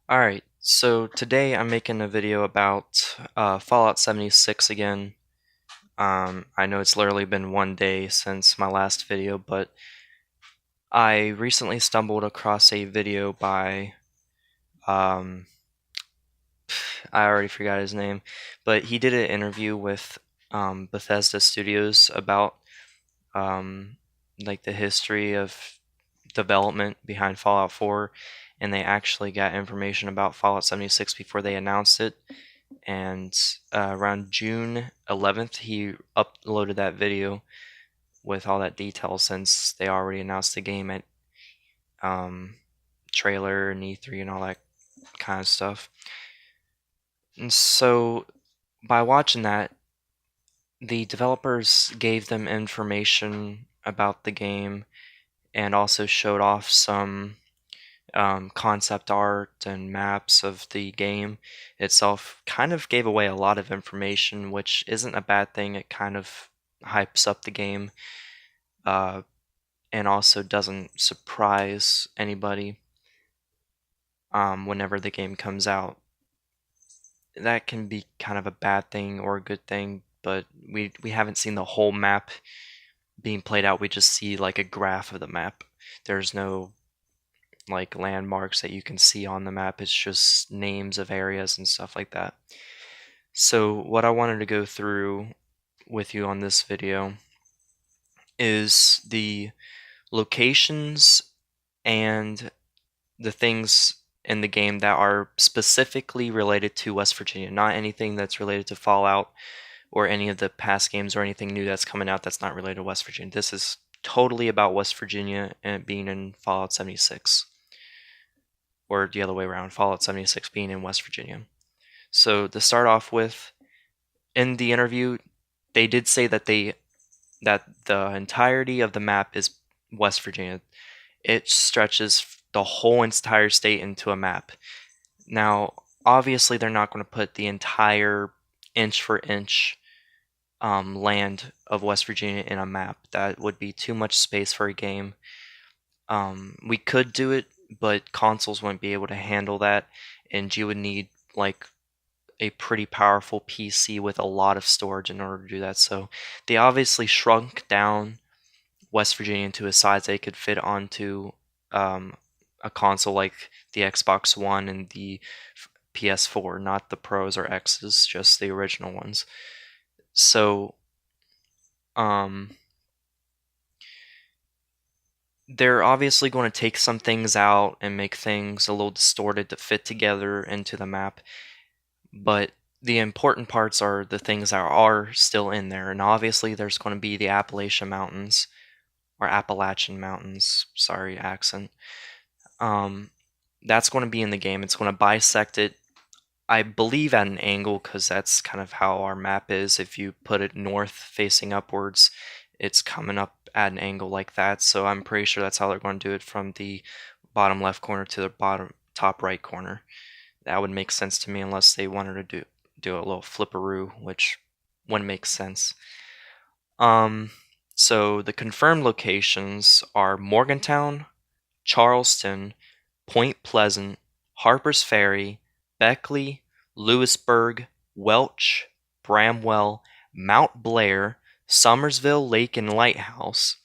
Alright, so today I'm making a video about Fallout 76 again. I know it's literally been one day since my last video, but I recently stumbled across a video by, um, I already forgot his name, but he did an interview with Bethesda Studios about um, like the history of development behind Fallout 4, and they actually got information about Fallout 76 before they announced it. And around June 11th, he uploaded that video with all that detail since they already announced the game at um, trailer and E3 and all that kind of stuff. And so by watching that, the developers gave them information about the game and also showed off some concept art and maps of the game itself. Kind of gave away a lot of information, which isn't a bad thing. It kind of hypes up the game uh, and also doesn't surprise anybody whenever the game comes out. That can be kind of a bad thing or a good thing, but we haven't seen the whole map being played out. We just see like a graph of the map. There's no like landmarks that you can see on the map. It's just names of areas and stuff like that. So what I wanted to go through with you on this video is the locations and the things in the game that are specifically related to West Virginia, not anything that's related to Fallout or any of the past games or anything new that's coming out that's not related to West Virginia. This is totally about West Virginia and it being in Fallout 76. Or the other way around, Fallout 76 being in West Virginia. So to start off with, in the interview, they did say that the entirety of the map is West Virginia. It stretches the whole entire state into a map. Now, obviously, they're not going to put the entire inch for inch land of West Virginia in a map. That would be too much space for a game. We could do it, but consoles wouldn't be able to handle that, and you would need like a pretty powerful PC with a lot of storage in order to do that. So they obviously shrunk down West Virginia into a size they could fit onto um, a console like the Xbox One and the PS4, not the Pros or X's, just the original ones. So um, they're obviously going to take some things out and make things a little distorted to fit together into the map, but the important parts are the things that are still in there. And obviously, there's going to be the Appalachian Mountains, or Appalachian Mountains, sorry, accent. Um, that's going to be in the game. It's going to bisect it, I believe, at an angle, because that's kind of how our map is. If you put it north facing upwards, it's coming up at an angle like that. So I'm pretty sure that's how they're going to do it, from the bottom left corner to the bottom top right corner. That would make sense to me, unless they wanted to do a little flipperoo, which wouldn't make sense. Um, so the confirmed locations are Morgantown, Charleston, Point Pleasant, Harper's Ferry, Beckley, Lewisburg, Welch, Bramwell, Mount Blair, Summersville Lake and Lighthouse,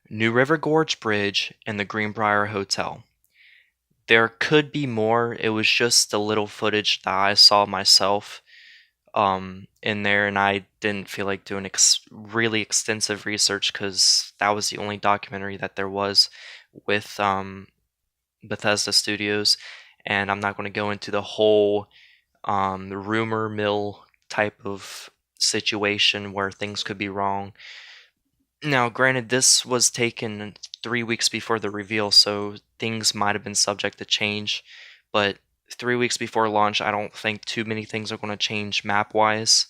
New River Gorge Bridge, and the Greenbrier Hotel. There could be more. It was just a little footage that I saw myself in there, and I didn't feel like doing really extensive research because that was the only documentary that there was with Bethesda Studios, and I'm not going to go into the whole rumor mill type of situation where things could be wrong. Now, granted, this was taken 3 weeks before the reveal, so things might have been subject to change, but 3 weeks before launch, I don't think too many things are going to change map-wise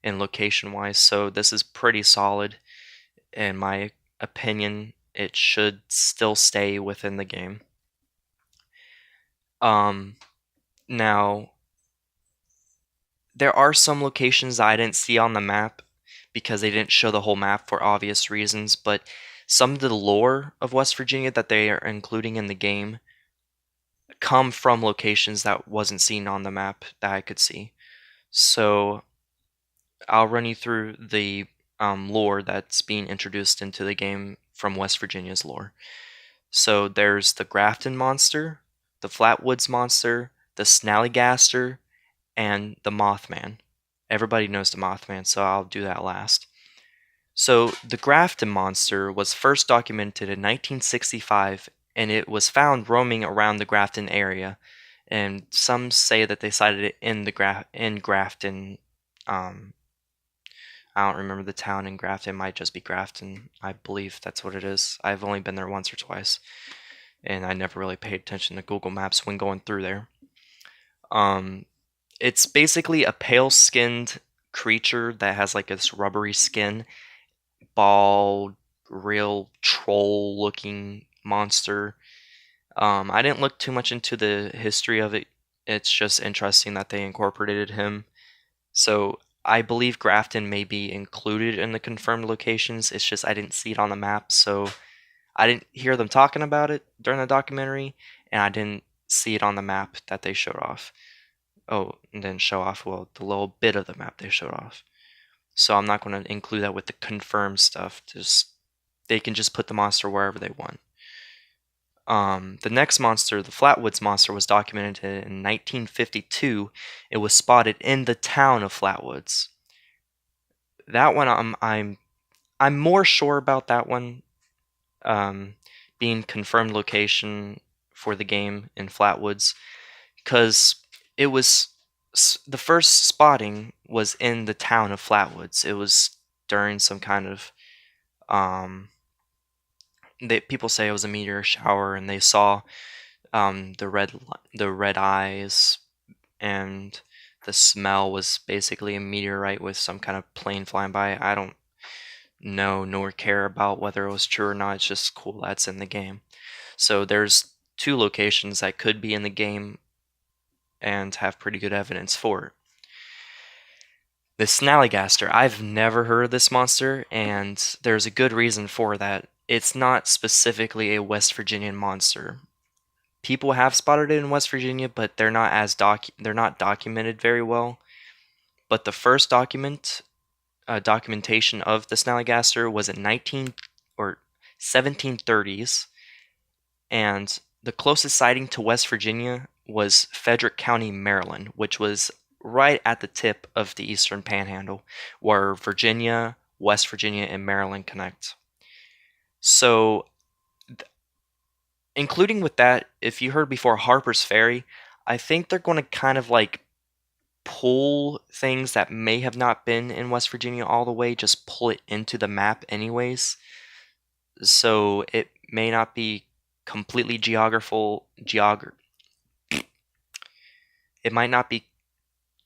and location-wise, so this is pretty solid. In my opinion, it should still stay within the game. Now, there are some locations I didn't see on the map because they didn't show the whole map for obvious reasons, but some of the lore of West Virginia that they are including in the game come from locations that wasn't seen on the map that I could see. So I'll run you through the lore that's being introduced into the game from West Virginia's lore. So there's the Grafton monster, the Flatwoods monster, the Snallygaster, and the Mothman. Everybody knows the Mothman, so I'll do that last. So the Grafton monster was first documented in 1965, and it was found roaming around the Grafton area. And some say that they sighted it in Grafton. Um, I don't remember the town in Grafton. It might just be Grafton. I believe that's what it is. I've only been there once or twice, and I never really paid attention to Google Maps when going through there. Um, it's basically a pale-skinned creature that has like this rubbery skin, bald, real troll-looking monster. I didn't look too much into the history of it. It's just interesting that they incorporated him. So I believe Grafton may be included in the confirmed locations. It's just I didn't see it on the map, so I didn't hear them talking about it during the documentary, and I didn't see it on the map that they showed off. Oh, and then show off, well, the little bit of the map they showed off. So I'm not going to include that with the confirmed stuff. Just they can just put the monster wherever they want. The next monster, the Flatwoods monster, was documented in 1952. It was spotted in the town of Flatwoods. That one, I'm more sure about that one being confirmed location for the game in Flatwoods, because it was the first spotting was in the town of Flatwoods. It was during some kind of people say it was a meteor shower, and they saw the red eyes, and the smell was basically a meteorite with some kind of plane flying by. I don't know nor care about whether it was true or not. It's just cool that's in the game. So there's two locations that could be in the game and have pretty good evidence for it. The Snallygaster, I've never heard of this monster, and there's a good reason for that. It's not specifically a West Virginian monster. People have spotted it in West Virginia, but they're not documented very well. But the first documentation of the Snallygaster was in 1730s, and the closest sighting to West Virginia was Frederick County, Maryland, which was right at the tip of the Eastern Panhandle, where Virginia, West Virginia, and Maryland connect. So, including with that, if you heard before Harper's Ferry, I think they're going to kind of like pull things that may have not been in West Virginia all the way, just pull it into the map anyways. So it may not be completely it might not be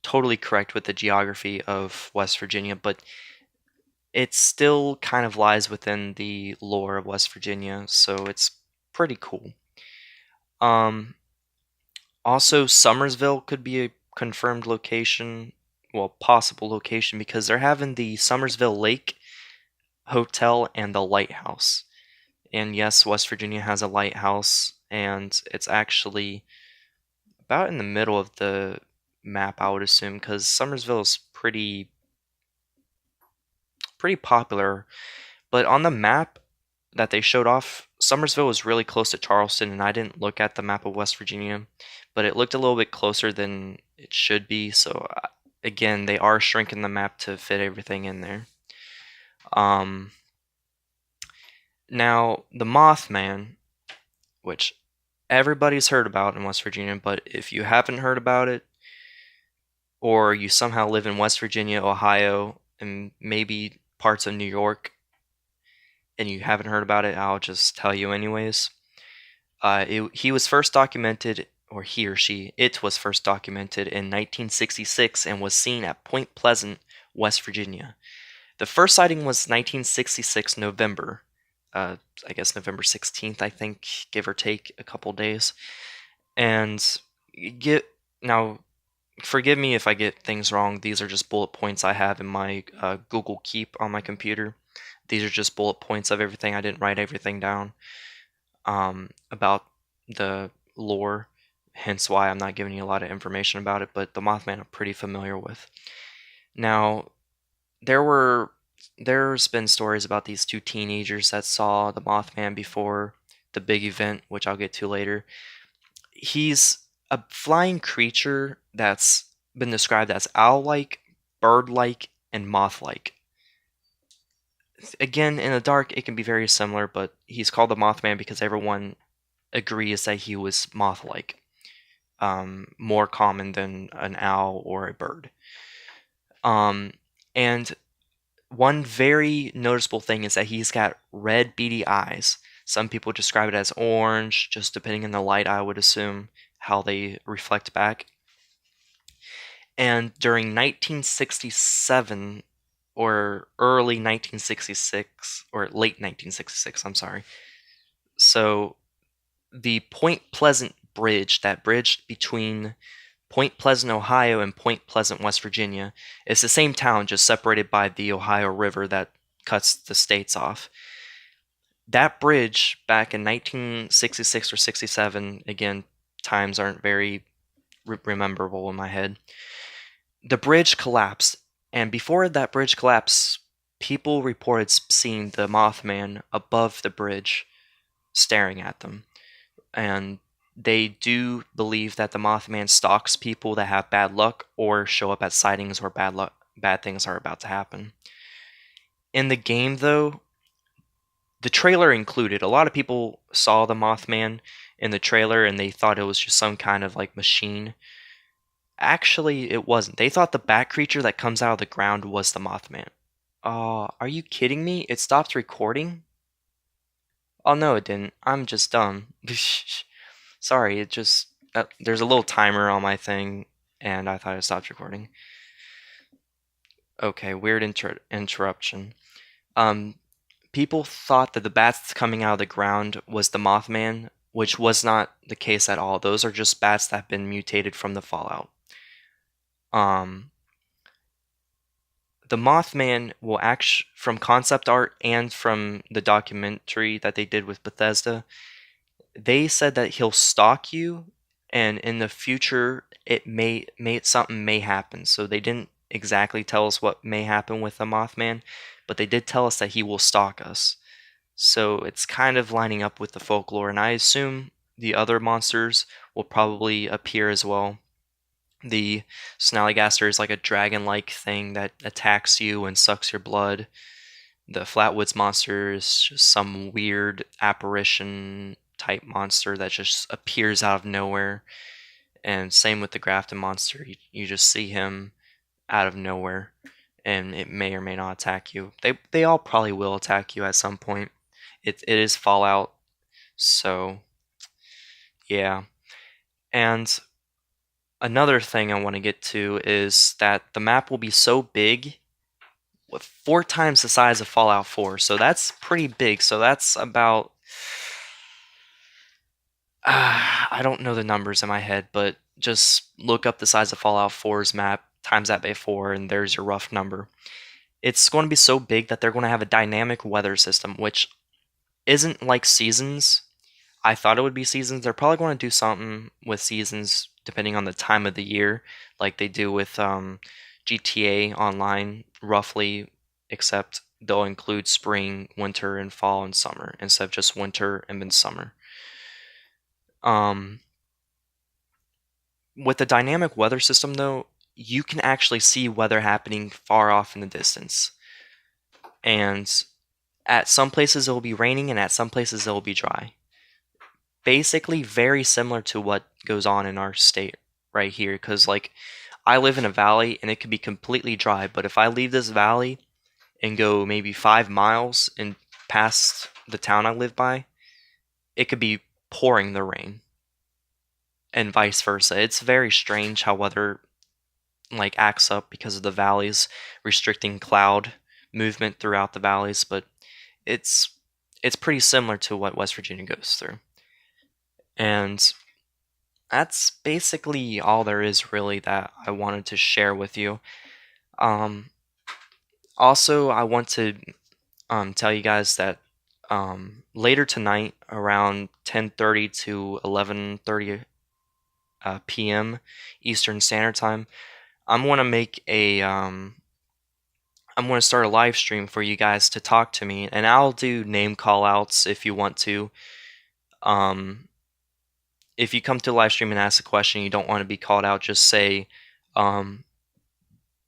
totally correct with the geography of West Virginia, but it still kind of lies within the lore of West Virginia, so it's pretty cool. Also, Summersville could be a confirmed location, well, possible location, because they're having the Summersville Lake Hotel and the lighthouse. And yes, West Virginia has a lighthouse, and it's actually about in the middle of the map, I would assume, because Summersville is pretty popular. But on the map that they showed off, Summersville was really close to Charleston, and I didn't look at the map of West Virginia, but it looked a little bit closer than it should be. So again, they are shrinking the map to fit everything in there. Now the Mothman, which everybody's heard about in West Virginia, but if you haven't heard about it, or you somehow live in West Virginia, Ohio, and maybe parts of New York, and you haven't heard about it, I'll just tell you anyways. He was first documented, or he or she, it was first documented in 1966 and was seen at Point Pleasant, West Virginia. The first sighting was 1966 November. I guess November 16th, I think, give or take a couple days. And now, forgive me if I get things wrong. These are just bullet points I have in my Google Keep on my computer. These are just bullet points of everything. I didn't write everything down about the lore. hence why I'm not giving you a lot of information about it, but the Mothman I'm pretty familiar with. Now, there were there's been stories about these two teenagers that saw the Mothman before the big event, which I'll get to later. He's a flying creature that's been described as owl-like, bird-like, and moth-like. Again, in the dark, it can be very similar, but he's called the Mothman because everyone agrees that he was moth-like, more common than an owl or a bird. Um, and one very noticeable thing is that he's got red beady eyes. Some people describe it as orange, just depending on the light, I would assume, how they reflect back. And during 1967, or early 1966, or late 1966, I'm sorry. So the Point Pleasant Bridge, that bridge between Point Pleasant, Ohio, and Point Pleasant, West Virginia, is the same town, just separated by the Ohio River that cuts the states off. That bridge back in 1966 or 67, again, times aren't very rememberable in my head. The bridge collapsed, and before that bridge collapsed, people reported seeing the Mothman above the bridge staring at them. And they do believe that the Mothman stalks people that have bad luck or show up at sightings where bad things are about to happen. In the game, though, the trailer included, a lot of people saw the Mothman in the trailer and they thought it was just some kind of like machine. Actually, it wasn't. They thought the bat creature that comes out of the ground was the Mothman. Oh, are you kidding me? It stopped recording? Oh no, it didn't. I'm just dumb. Sorry, it just there's a little timer on my thing, and I thought it stopped recording. Okay, weird interruption. Um, People thought that the bats coming out of the ground was the Mothman, which was not the case at all. Those are just bats that have been mutated from the fallout. Um, the Mothman will act from concept art and from the documentary that they did with Bethesda. They said that he'll stalk you, and in the future, it may something may happen. So they didn't exactly tell us what may happen with the Mothman, but they did tell us that he will stalk us. So it's kind of lining up with the folklore, and I assume the other monsters will probably appear as well. The Snallygaster is like a dragon-like thing that attacks you and sucks your blood. The Flatwoods monster is just some weird apparition type monster that just appears out of nowhere. And same with the Grafton monster. You just see him out of nowhere, and it may or may not attack you. They all probably will attack you at some point. It is Fallout, so yeah. And another thing I want to get to is that the map will be so big, with 4 times the size of Fallout 4. So that's pretty big. So that's about I don't know the numbers in my head, but just look up the size of Fallout 4's map, times that by 4, and there's your rough number. It's going to be so big that they're going to have a dynamic weather system, which isn't like seasons. I thought it would be seasons. They're probably going to do something with seasons depending on the time of the year, like they do with GTA Online, roughly, except they'll include spring, winter, and fall and summer instead of just winter and then summer. Um, with the dynamic weather system, though, you can actually see weather happening far off in the distance. And at some places it will be raining, and at some places it will be dry. Basically, very similar to what goes on in our state right here. Because, like, I live in a valley and it could be completely dry, but if I leave this valley and go maybe 5 miles and past the town I live by, it could be pouring the rain, and vice versa. It's very strange how weather like acts up because of the valleys restricting cloud movement throughout the valleys, but it's it's pretty similar to what West Virginia goes through. And that's basically all there is really that I wanted to share with you. Um, Also, I want to tell you guys that later tonight, around 10:30 to 11:30 p.m. Eastern Standard Time. I'm gonna make a I'm gonna start a live stream for you guys to talk to me, and I'll do name call outs if you want to. Um, if you come to a live stream and ask a question, you don't want to be called out, just say um,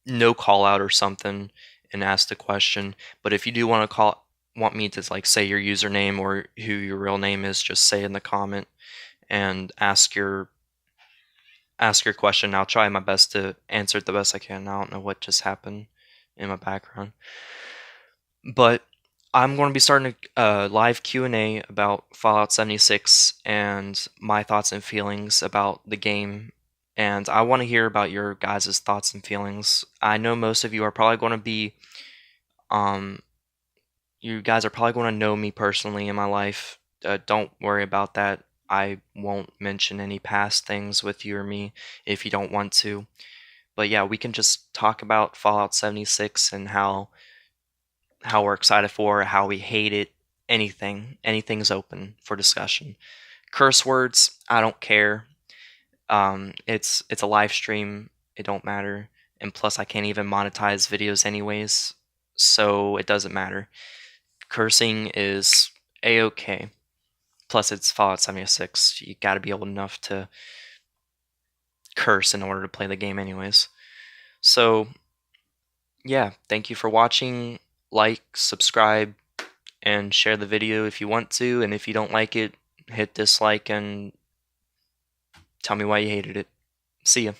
no call out or something and ask the question. But if you do want me to like say your username or who your real name is, just say in the comment and ask your question. I'll try my best to answer it the best I can. I don't know what just happened in my background, but I'm going to be starting a live Q&A about Fallout 76 and my thoughts and feelings about the game. And I want to hear about your guys' thoughts and feelings. I know most of you are probably going to be, um, you guys are probably going to know me personally in my life. Don't worry about that. I won't mention any past things with you or me if you don't want to. But yeah, we can just talk about Fallout 76 and how we're excited for it, how we hate it, anything's open for discussion. Curse words, I don't care. It's a live stream, it don't matter, and plus I can't even monetize videos anyways, so it doesn't matter. Cursing is a-okay. Plus it's Fallout 76. You got to be able enough to curse in order to play the game anyways. So yeah, thank you for watching. Like, subscribe, and share the video if you want to, and if you don't like it, hit dislike and tell me why you hated it. See ya.